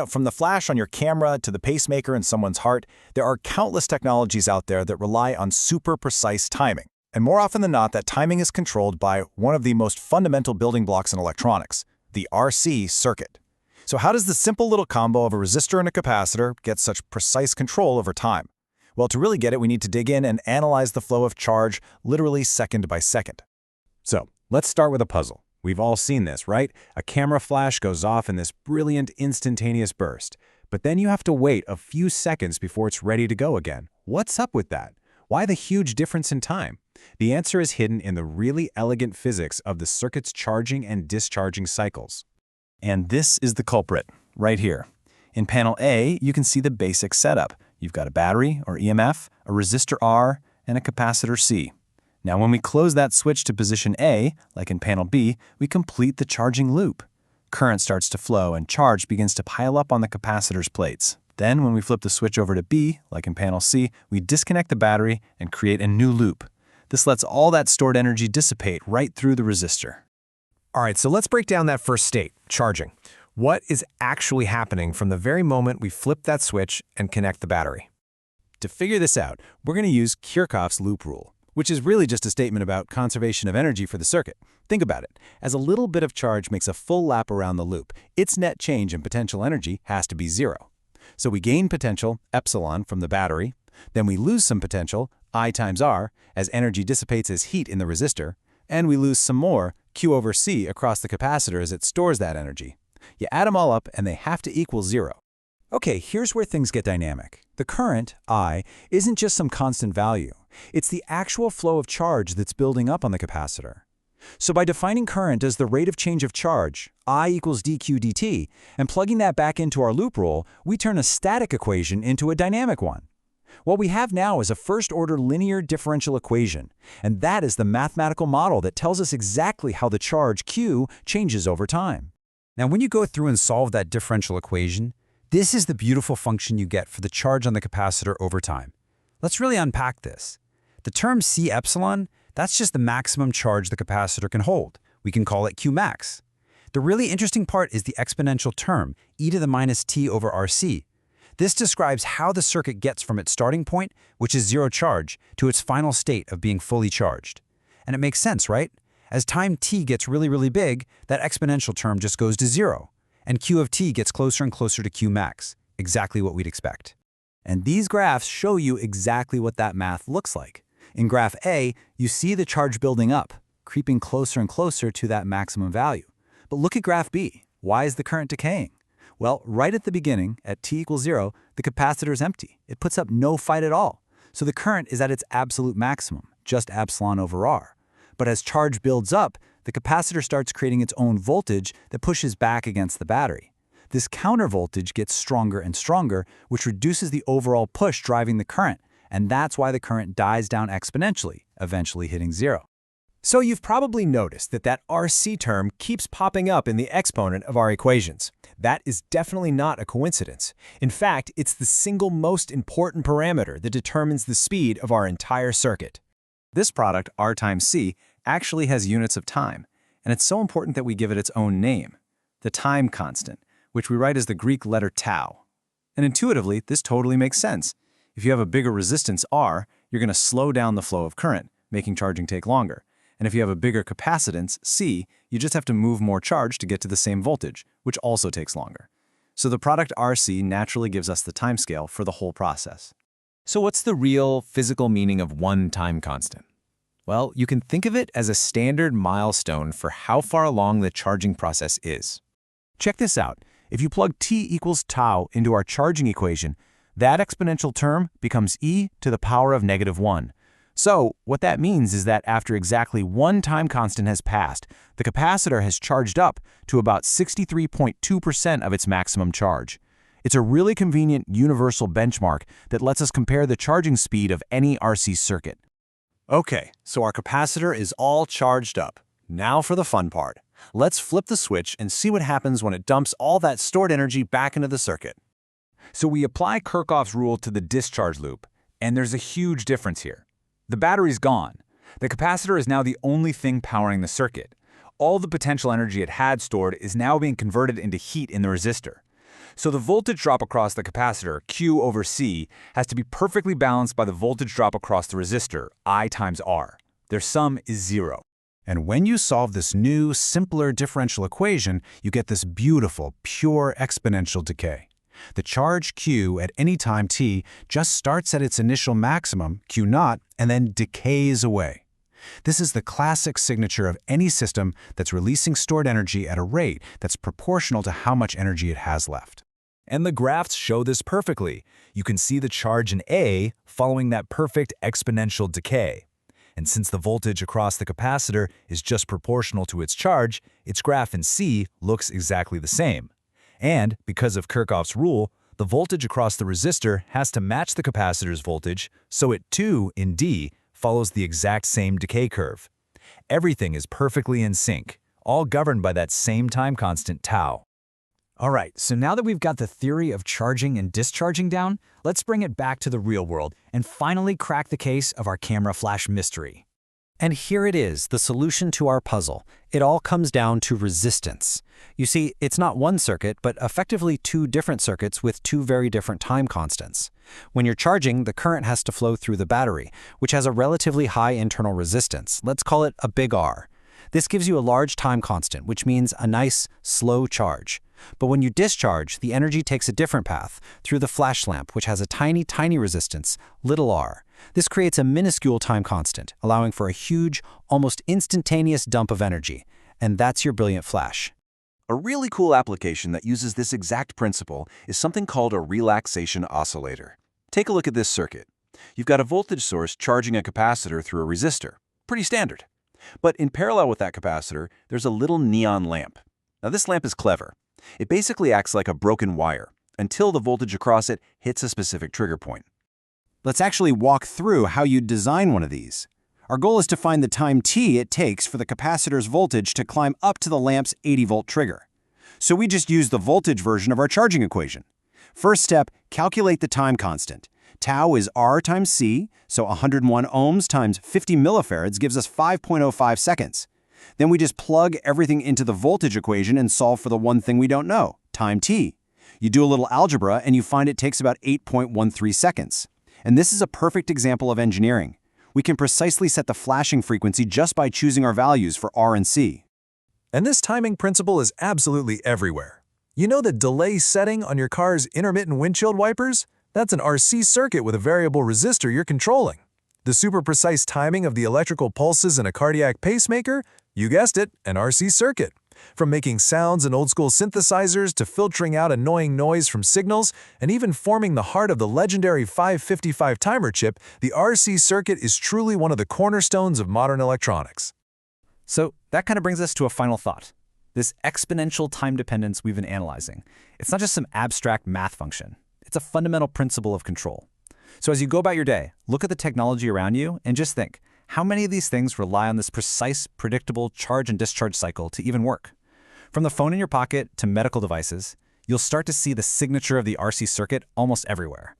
From the flash on your camera to the pacemaker in someone's heart, there are countless technologies out there that rely on super precise timing. And more often than not, that timing is controlled by one of the most fundamental building blocks in electronics, the RC circuit. So how does the simple little combo of a resistor and a capacitor get such precise control over time? Well, to really get it, we need to dig in and analyze the flow of charge literally second by second. So, let's start with a puzzle. We've all seen this, right? A camera flash goes off in this brilliant instantaneous burst. But then you have to wait a few seconds before it's ready to go again. What's up with that? Why the huge difference in time? The answer is hidden in the really elegant physics of the circuit's charging and discharging cycles. And this is the culprit, right here. In panel A, you can see the basic setup. You've got a battery, or EMF, a resistor R, and a capacitor C. Now, when we close that switch to position A, like in panel B, we complete the charging loop. Current starts to flow and charge begins to pile up on the capacitor's plates. Then, when we flip the switch over to B, like in panel C, we disconnect the battery and create a new loop. This lets all that stored energy dissipate right through the resistor. All right, so let's break down that first state, charging. What is actually happening from the very moment we flip that switch and connect the battery? To figure this out, we're going to use Kirchhoff's loop rule, which is really just a statement about conservation of energy for the circuit. Think about it. As a little bit of charge makes a full lap around the loop, its net change in potential energy has to be zero. So we gain potential, epsilon, from the battery. Then we lose some potential, I times R, as energy dissipates as heat in the resistor. And we lose some more, Q over C, across the capacitor as it stores that energy. You add them all up, and they have to equal zero. Okay, here's where things get dynamic. The current, I, isn't just some constant value. It's the actual flow of charge that's building up on the capacitor. So by defining current as the rate of change of charge, I equals dq dt, and plugging that back into our loop rule, we turn a static equation into a dynamic one. What we have now is a first-order linear differential equation, and that is the mathematical model that tells us exactly how the charge Q changes over time. Now, when you go through and solve that differential equation, this is the beautiful function you get for the charge on the capacitor over time. Let's really unpack this. The term C epsilon, that's just the maximum charge the capacitor can hold. We can call it Q max. The really interesting part is the exponential term, e to the minus t over RC. This describes how the circuit gets from its starting point, which is zero charge, to its final state of being fully charged. And it makes sense, right? As time t gets really, really big, that exponential term just goes to zero. And Q of t gets closer and closer to Q max, exactly what we'd expect. And these graphs show you exactly what that math looks like. In graph A, you see the charge building up, creeping closer and closer to that maximum value. But look at graph B. Why is the current decaying? Well, right at the beginning, at t equals 0, the capacitor is empty. It puts up no fight at all. So the current is at its absolute maximum, just epsilon over R. But as charge builds up, the capacitor starts creating its own voltage that pushes back against the battery. This counter voltage gets stronger and stronger, which reduces the overall push driving the current, and that's why the current dies down exponentially, eventually hitting 0. So you've probably noticed that RC term keeps popping up in the exponent of our equations. That is definitely not a coincidence. In fact, it's the single most important parameter that determines the speed of our entire circuit. This product, R times C, actually has units of time, and it's so important that we give it its own name, the time constant, which we write as the Greek letter tau. And intuitively, this totally makes sense. If you have a bigger resistance R, you're going to slow down the flow of current, making charging take longer. And if you have a bigger capacitance, C, you just have to move more charge to get to the same voltage, which also takes longer. So the product RC naturally gives us the timescale for the whole process. So what's the real physical meaning of one time constant? Well, you can think of it as a standard milestone for how far along the charging process is. Check this out. If you plug t equals tau into our charging equation, that exponential term becomes e to the power of -1. So what that means is that after exactly one time constant has passed, the capacitor has charged up to about 63.2% of its maximum charge. It's a really convenient universal benchmark that lets us compare the charging speed of any RC circuit. Okay, so our capacitor is all charged up. Now for the fun part. Let's flip the switch and see what happens when it dumps all that stored energy back into the circuit. So we apply Kirchhoff's rule to the discharge loop, and there's a huge difference here. The battery's gone. The capacitor is now the only thing powering the circuit. All the potential energy it had stored is now being converted into heat in the resistor. So the voltage drop across the capacitor, Q over C, has to be perfectly balanced by the voltage drop across the resistor, I times R. Their sum is 0. And when you solve this new, simpler differential equation, you get this beautiful, pure exponential decay. The charge Q at any time t just starts at its initial maximum, Q naught, and then decays away. This is the classic signature of any system that's releasing stored energy at a rate that's proportional to how much energy it has left. And the graphs show this perfectly. You can see the charge in A following that perfect exponential decay. And since the voltage across the capacitor is just proportional to its charge, its graph in C looks exactly the same. And because of Kirchhoff's rule, the voltage across the resistor has to match the capacitor's voltage, so it too, in D, follows the exact same decay curve. Everything is perfectly in sync, all governed by that same time constant tau. All right, so now that we've got the theory of charging and discharging down, let's bring it back to the real world and finally crack the case of our camera flash mystery. And here it is, the solution to our puzzle. It all comes down to resistance. You see, it's not one circuit, but effectively two different circuits with two very different time constants. When you're charging, the current has to flow through the battery, which has a relatively high internal resistance. Let's call it a big R. This gives you a large time constant, which means a nice, slow charge. But when you discharge, the energy takes a different path, through the flash lamp, which has a tiny, tiny resistance, little r. This creates a minuscule time constant, allowing for a huge, almost instantaneous dump of energy. And that's your brilliant flash. A really cool application that uses this exact principle is something called a relaxation oscillator. Take a look at this circuit. You've got a voltage source charging a capacitor through a resistor. Pretty standard. But in parallel with that capacitor, there's a little neon lamp. Now this lamp is clever. It basically acts like a broken wire until the voltage across it hits a specific trigger point. Let's actually walk through how you design one of these. Our goal is to find the time t it takes for the capacitor's voltage to climb up to the lamp's 80-volt trigger. So we just use the voltage version of our charging equation. First step, calculate the time constant. Tau is R times C, so 101 ohms times 50 millifarads gives us 5.05 seconds. Then we just plug everything into the voltage equation and solve for the one thing we don't know, time t. You do a little algebra and you find it takes about 8.13 seconds. And this is a perfect example of engineering. We can precisely set the flashing frequency just by choosing our values for R and C. And this timing principle is absolutely everywhere. You know the delay setting on your car's intermittent windshield wipers? That's an RC circuit with a variable resistor you're controlling. The super precise timing of the electrical pulses in a cardiac pacemaker? You guessed it, an RC circuit. From making sounds in old-school synthesizers to filtering out annoying noise from signals, and even forming the heart of the legendary 555 timer chip, the RC circuit is truly one of the cornerstones of modern electronics. So that kind of brings us to a final thought. This exponential time dependence we've been analyzing, it's not just some abstract math function. It's a fundamental principle of control. So as you go about your day, look at the technology around you and just think, how many of these things rely on this precise, predictable charge and discharge cycle to even work? From the phone in your pocket to medical devices, you'll start to see the signature of the RC circuit almost everywhere.